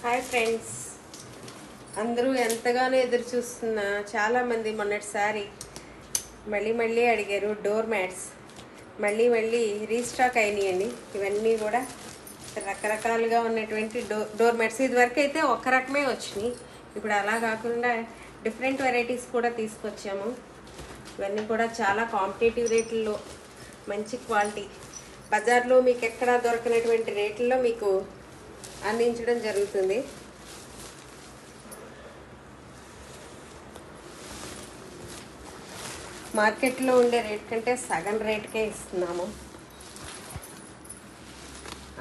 Hi friends, అందరూ ఎంతగానో ఎదురు చూస్తున్న చాలామంది మొన్నటిసారి మళ్ళీ అడిగారు డోర్ మ్యాట్స్. మళ్ళీ రీస్టాక్ అయినాయండి. ఇవన్నీ కూడా రకరకాలుగా ఉన్నటువంటి డోర్ మ్యాట్స్. ఇదివరకు అయితే ఒక రకమే వచ్చినాయి, ఇప్పుడు అలా కాకుండా డిఫరెంట్ వెరైటీస్ కూడా తీసుకొచ్చాము. ఇవన్నీ కూడా చాలా కాంపిటేటివ్ రేట్లలో మంచి క్వాలిటీ, బజార్లో మీకు ఎక్కడా దొరకనటువంటి రేట్లలో మీకు అందించడం జరుగుతుంది. మార్కెట్లో ఉండే రేట్ కంటే సగం రేట్కే ఇస్తున్నాము.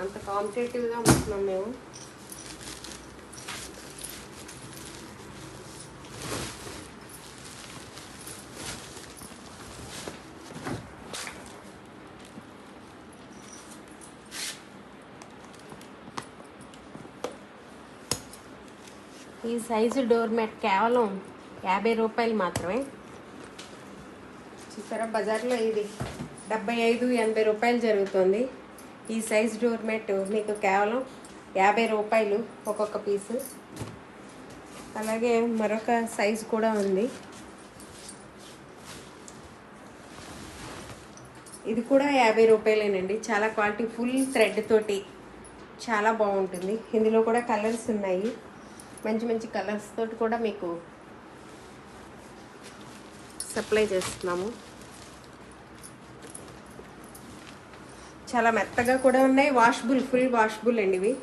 అంత కాంపిటేటివ్గా ఉంటున్నాం మేము. ఈ సైజు డోర్ మ్యాట్ కేవలం 50 రూపాయలు మాత్రమే. చూసారా, బజార్లో ఇది 75-80 రూపాయలు జరుగుతుంది. ఈ సైజ్ డోర్ మ్యాట్ మీకు కేవలం 50 రూపాయలు ఒక్కొక్క పీసు. అలాగే మరొక సైజు కూడా ఉంది, ఇది కూడా 50 రూపాయలేనండి. చాలా క్వాలిటీ, ఫుల్ థ్రెడ్ తోటి చాలా బాగుంటుంది. ఇందులో కూడా కలర్స్ ఉన్నాయి, మంచి మంచి కలర్స్ తోటి కూడా మీకు సప్లై చేస్తున్నాము. చాలా మెత్తగా కూడా ఉన్నాయి, వాషబుల్, ఫుల్ వాషబుల్ అండి ఇవి.